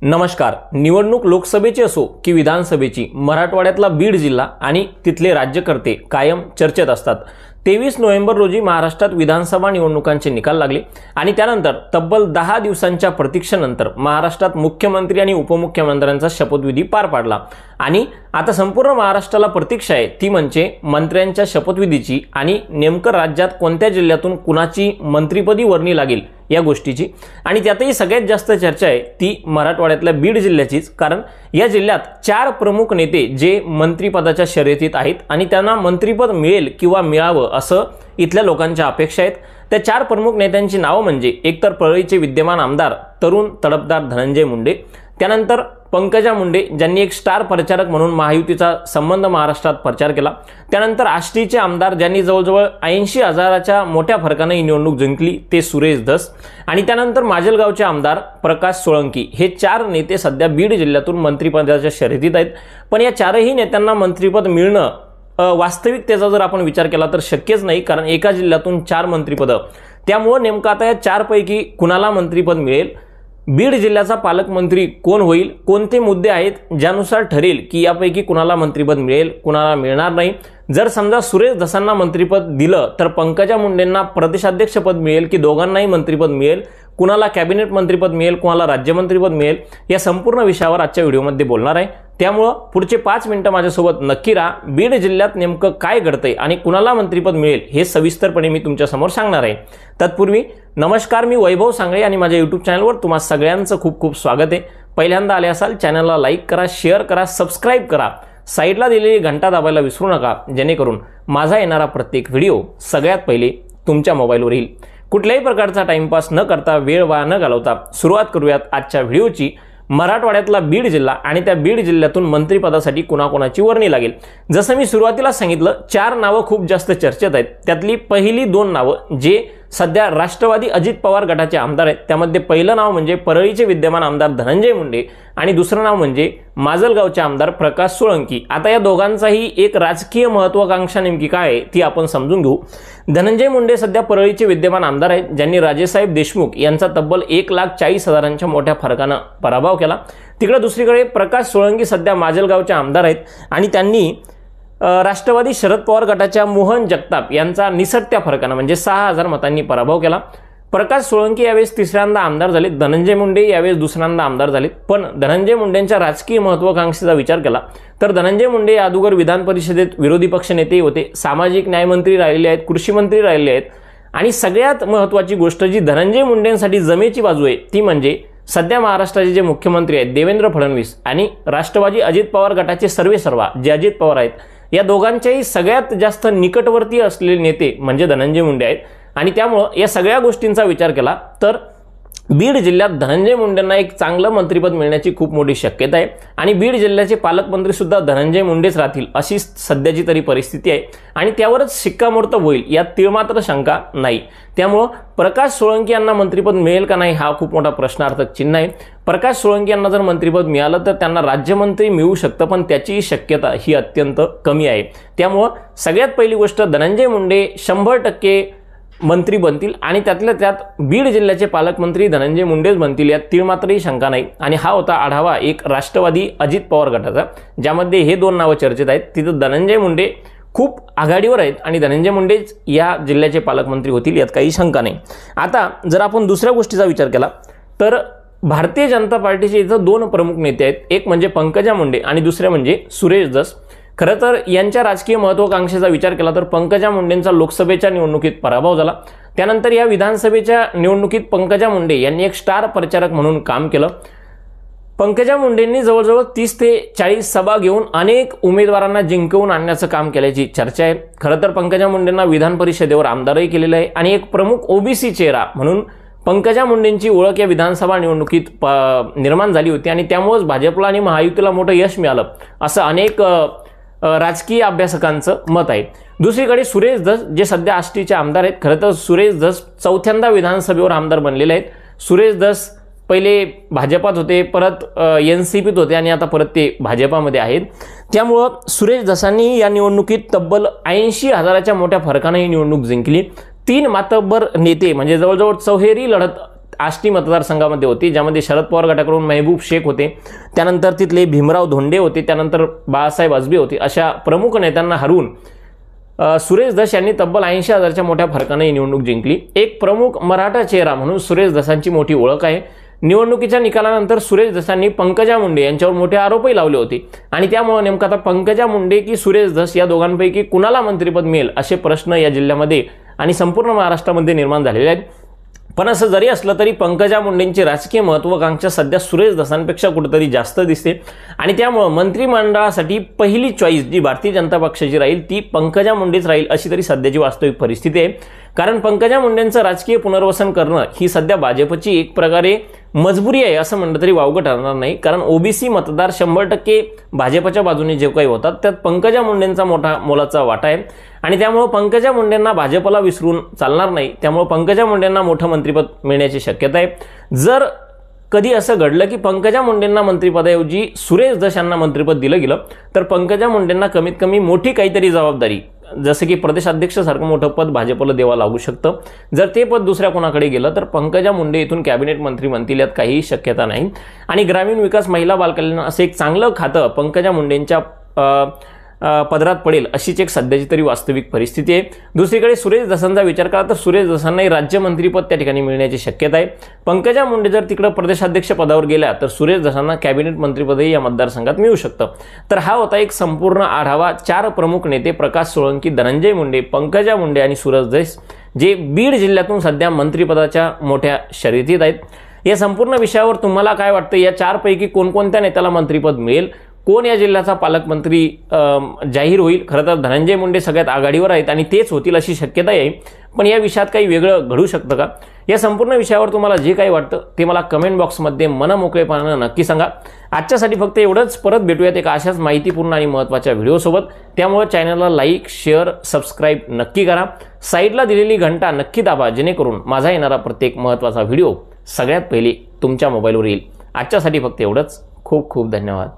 नमस्कार। निवडणूक लोकसभेची असो की विधानसभेची, मराठवाड्यातला बीड जिल्हा आणि तिथले राज्यकर्ते कायम चर्चेत असतात। 23 नोव्हेंबर रोजी महाराष्ट्रात विधानसभा निवडणुकांचे निकाल लागले आणि त्यानंतर तब्बल 10 दिवसांच्या प्रतीक्षेनंतर महाराष्ट्रात मुख्यमंत्री आणि उपमुख्यमंत्र्यांचा शपथविधी पार पडला आणि आता संपूर्ण महाराष्ट्राला प्रतीक्षा आहे ती म्हणजे मंत्र्यांच्या शपथविधीची आणि नेमकं राज्यात कोणत्या जिल्ह्यातून कुणाची मंत्रिपदी वर्णी लागेल या गोष्टीची। आणि त्यातही सगळ्यात जास्त चर्चा आहे ती मराठवाड्यातल्या बीड जिल्ह्याचीच, कारण या जिल्ह्यात 4 प्रमुख नेते जे मंत्रिपदाच्या शर्यतीत आहेत आणि त्यांना मंत्रिपद मिळेल किंवा मिळावं असं इथल्या लोकांच्या अपेक्षा आहेत। त्या 4 प्रमुख नेत्यांची नावं म्हणजे एकतर परळीचे विद्यमान आमदार तरुण तडफदार धनंजय मुंडे, त्यानंतर पंकजा मुंडे ज्यांनी एक स्टार प्रचारक म्हणून महायुतीचा संबंध महाराष्ट्रात प्रचार केला, त्यानंतर आष्टीचे आमदार ज्यांनी जवळजवळ 80,000च्या मोठ्या फरकाने ही निवडणूक जिंकली ते सुरेश धस, आणि त्यानंतर माजलगावचे आमदार प्रकाश सोळंकी। हे 4 नेते सध्या बीड जिल्ह्यातून मंत्रिपदाच्या शर्यतीत आहेत। पण या 4ही नेत्यांना मंत्रिपद मिळणं वास्तविकतेचा जर आपण विचार केला तर शक्यच नाही, कारण एका जिल्ह्यातून 4 मंत्रिपद। त्यामुळे नेमकं आता या 4 पैकी कुणाला मंत्रिपद मिळेल, बीड जिल्ह्याचा पालकमंत्री कोण होईल, कोणते मुद्दे आहेत ज्यानुसार ठरेल की यापैकी कुणाला मंत्रिपद मिळेल कुणाला मिळणार नाही। जर समजा सुरेश धसांना मंत्रिपद दिलं तर पंकजा मुंडेंना प्रदेशाध्यक्षपद मिळेल की दोघांनाही मंत्रिपद मिळेल, कुणाला कॅबिनेट मंत्रिपद मिळेल, कुणाला राज्यमंत्रिपद मिळेल, या संपूर्ण विषयावर आजच्या व्हिडिओमध्ये बोलणार आहे। त्यामुळे पुढचे 5 मिनिटं माझ्यासोबत नक्की राहा। बीड जिल्ह्यात नेमकं काय घडतंय आणि कुणाला मंत्रिपद मिळेल हे सविस्तरपणे मी तुमच्या समोर सांगणार आहे। तत्पूर्वी नमस्कार, मी वैभव सांगळे आणि माझ्या YouTube चॅनलवर तुम्हा सगळ्यांचं खूप खूप स्वागत आहे। पहिल्यांदा आले असाल चॅनलला लाईक करा, शेअर करा, सबस्क्राइब करा, साईडला दिलेली घंटा दाबायला विसरू नका, जेणेकरून माझा येणारा प्रत्येक व्हिडिओ सगळ्यात पहिले तुमच्या मोबाईलवर येईल। कुठल्याही प्रकारचा टाइमपास न करता, वेळ वाया न घालवता सुरुवात करूयात आजच्या व्हिडिओची। मराठवाड्यातला बीड जिल्हा आणि त्या बीड जिल्ह्यातून मंत्रिपदासाठी कुणाकुणाची वर्णी लागेल। जसं मी सुरुवातीला सांगितलं, 4 नावं खूप जास्त चर्चेत आहेत। त्यातली पहिली 2 नावं जे सध्या राष्ट्रवादी अजित पवार गटाचे आमदार आहेत, त्यामध्ये पहिलं नाव म्हणजे परळीचे विद्यमान आमदार धनंजय मुंडे आणि दुसरं नाव म्हणजे माजलगावचे आमदार प्रकाश सोळंकी। आता या दोघांचाही एक राजकीय महत्त्वाकांक्षा नेमकी काय आहे ती आपण समजून घेऊ। धनंजय मुंडे सध्या परळीचे विद्यमान आमदार आहेत, ज्यांनी राजेसाहेब देशमुख यांचा तब्बल 1,40,000च्या मोठ्या फरकाने पराभव केला। तिकडे दुसरीकडे प्रकाश सोळंकी सध्या माजलगावचे आमदार आहेत आणि त्यांनी राष्ट्रवादी शरद पवार गटाच्या मोहन जगताप यांचा निसटत्या फरकाने म्हणजे 6,000 मतांनी पराभव केला। प्रकाश सोळंकी यावेळेस तिसऱ्यांदा आमदार झाले, धनंजय मुंडे यावेळेस दुसऱ्यांदा आमदार झाले। पण धनंजय मुंडेंच्या राजकीय महत्त्वाकांक्षेचा विचार केला तर धनंजय मुंडे अगोदर विधान परिषदेत विरोधी पक्ष नेते होते, सामाजिक न्याय मंत्री राहिले आहेत, कृषी मंत्री राहिले आहेत, आणि सगळ्यात महत्त्वाची गोष्ट जी धनंजय मुंडेंसाठी जमेची बाजू आहे ती म्हणजे सध्या महाराष्ट्राचे जे मुख्यमंत्री आहेत देवेंद्र फडणवीस आणि राष्ट्रवादी अजित पवार गटाचे सर्वेसर्वा जे अजित पवार आहेत, या दोघांच्याही सगळ्यात जास्त निकटवर्ती असलेले नेते म्हणजे धनंजय मुंडे आहेत। आणि त्यामुळे या सगळ्या गोष्टींचा विचार केला तर बीड जिल्ह्यात धनंजय मुंडेंना एक चांगलं मंत्रिपद मिळण्याची खूप मोठी शक्यता आहे आणि बीड जिल्ह्याचे पालकमंत्री सुद्धा धनंजय मुंडेच राहतील अशी सध्याची तरी परिस्थिती आहे आणि त्यावरच शिक्कामोर्तब होईल यात तीळमात्र शंका नाही। त्यामुळे प्रकाश सोळंकी यांना मंत्रिपद मिळेल का नाही हा खूप मोठा प्रश्नार्थक चिन्ह आहे। प्रकाश सोळंकी यांना जर मंत्रिपद मिळालं तर त्यांना राज्यमंत्री मिळू शकतं, पण त्याची शक्यता ही अत्यंत कमी आहे। त्यामुळे सगळ्यात पहिली गोष्ट धनंजय मुंडे 100% मंत्री बनतील आणि त्यातल्या त्यात बीड जिल्ह्याचे पालकमंत्री धनंजय मुंडेच बनतील यात तीळमात्रही शंका नाही। आणि हा होता आढावा एक राष्ट्रवादी अजित पवार गटाचा, ज्यामध्ये हे 2 नावं चर्चेत आहेत। तिथं धनंजय मुंडे खूप आघाडीवर आहेत आणि धनंजय मुंडेच या जिल्ह्याचे पालकमंत्री होतील यात काही शंका नाही। आता जर आपण दुसऱ्या गोष्टीचा विचार केला तर भारतीय जनता पार्टीचे इथं 2 प्रमुख नेते आहेत, एक म्हणजे पंकजा मुंडे आणि दुसरे म्हणजे सुरेश धस। खरं तर यांच्या राजकीय महत्त्वाकांक्षेचा विचार केला तर पंकजा मुंडेंचा लोकसभेच्या निवडणुकीत पराभव झाला, त्यानंतर या विधानसभेच्या निवडणुकीत पंकजा मुंडे यांनी एक स्टार प्रचारक म्हणून काम केलं। पंकजा मुंडेंनी जवळजवळ 30 ते 40 सभा घेऊन अनेक उमेदवारांना जिंकवून आणण्याचं काम केल्याची चर्चा आहे। खरं तर पंकजा मुंडेंना विधान परिषदेवर आमदारही केलेलं आहे आणि एक प्रमुख ओबीसी चेहरा म्हणून पंकजा मुंडेंची ओळख या विधानसभा निवडणुकीत निर्माण झाली होती आणि त्यामुळेच भाजपला आणि महायुतीला मोठं यश मिळालं असं अनेक राजकीय अभ्यासकांचं मत आहे। दुसरीकडे सुरेश धस जे सध्या आष्टीचे आमदार आहेत, खरं तर सुरेश धस 4थ्यांदा विधानसभेवर आमदार बनलेले आहेत। सुरेश धस पहिले भाजपात होते, परत NCPत होते आणि आता परत ते भाजपामध्ये आहेत। त्यामुळं सुरेश धसांनी या निवडणुकीत तब्बल 80,000च्या मोठ्या फरकाने ही निवडणूक जिंकली। 3 मातब्बर नेते म्हणजे जवळजवळ चौहेरी लढत आष्टी मतदारसंघामध्ये होती, ज्यामध्ये शरद पवार गटाकडून महबूब शेख होते, त्यानंतर तिथले भीमराव धोंडे होते, त्यानंतर बाळासाहेब आजबे होते. अशा प्रमुख नेत्यांना हरवून सुरेश धस यांनी तब्बल 80,000च्या मोठ्या फरकाने ही निवडणूक जिंकली. एक प्रमुख मराठा चेहरा म्हणून सुरेश धसांची मोठी ओळख आहे. निवडणुकीच्या निकालानंतर सुरेश धसांनी पंकजा मुंडे यांच्यावर मोठे आरोपही लावले होते आणि त्यामुळे नेमका आता पंकजा मुंडे की सुरेश धस या दोघांपैकी कुणाला मंत्रिपद मिळेल असे प्रश्न या जिल्ह्यामध्ये आणि संपूर्ण महाराष्ट्रामध्ये निर्माण झालेले आहेत. पण असं जरी असलं तरी पंकजा मुंडेंची राजकीय महत्त्वाकांक्षा सध्या सुरेश धसांपेक्षा कुठेतरी जास्त दिसते आणि त्यामुळे मंत्रिमंडळासाठी पहिली चॉईस जी भारतीय जनता पक्षाची राहील ती पंकजा मुंडेच राहील अशी तरी सध्याची वास्तविक परिस्थिती आहे. कारण पंकजा मुंडेंचं राजकीय पुनर्वसन करणं ही सध्या भाजपची एक प्रकारे मजबुरी आहे असं म्हणलं तरी वावगं ठरणार नाही. कारण ओबीसी मतदार 100% भाजपच्या बाजूने जे काही होतात त्यात पंकजा मुंडेंचा मोलाचा वाटा आहे आणि त्यामुळे पंकजा मुंडेंना भाजपला विसरून चालणार नाही. त्यामुळे पंकजा मुंडेंना मोठं मंत्रिपद मिळण्याची शक्यता आहे. जर कधी असं घडलं की पंकजा मुंडेंना मंत्रिपदाऐवजी सुरेश धस यांना मंत्रिपद दिलं गेलं तर पंकजा मुंडेंना कमीत कमी मोठी काहीतरी जबाबदारी जसं की प्रदेशाध्यक्ष सारखं मोठं पद भाजपला देवा लागू शकतं. जर ते पद दुसऱ्या कोणाकडे गेलं तर पंकजा मुंडे इथून कॅबिनेट मंत्री बनतील यात काही शक्यता नाही. आणि ग्रामीण विकास महिला बालकल्याण असं एक चांगलं खातं पंकजा मुंडेंच्या पदरात पडेल अशीच एक सध्याची तरी वास्तविक परिस्थिती आहे. दुसरीकडे सुरेश धसांचा विचार करा तर सुरेश धसांनाही राज्यमंत्रीपद त्या ठिकाणी मिळण्याची शक्यता आहे. पंकजा मुंडे जर तिकडे प्रदेशाध्यक्ष पदावर गेल्या तर सुरेश धसांना कॅबिनेट मंत्रीपदही या मतदारसंघात मिळू शकतं. तर हा होता एक संपूर्ण आढावा. 4 प्रमुख नेते प्रकाश सोळंकी, धनंजय मुंडे, पंकजा मुंडे आणि सुरेश धस जे बीड जिल्ह्यातून सध्या मंत्रिपदाच्या मोठ्या शर्यतीत आहेत. या संपूर्ण विषयावर तुम्हाला काय वाटतं? या 4 पैकी कोणकोणत्या नेत्याला मंत्रिपद मिळेल? कोण या जिल्ह्याचा पालकमंत्री जाहीर होईल? खरं तर धनंजय मुंडे सगळ्यात आघाडीवर आहेत आणि तेच होतील अशी शक्यता आहे. पण या विषयात काही वेगळं घडू शकतं का? या संपूर्ण विषयावर तुम्हाला जे काही वाटतं ते मला कमेंट बॉक्समध्ये मनमोकळेपणानं नक्की सांगा. आजच्यासाठी फक्त एवढंच. परत भेटूयात एका अशाच माहितीपूर्ण आणि महत्त्वाच्या व्हिडिओसोबत. त्यामुळे चॅनलला लाईक, शेअर, सबस्क्राईब नक्की करा. साईडला दिलेली घंटा नक्की दाबा जेणेकरून माझा येणारा प्रत्येक महत्त्वाचा व्हिडिओ सगळ्यात पहिले तुमच्या मोबाईलवर येईल. आजच्यासाठी फक्त एवढंच. खूप खूप धन्यवाद.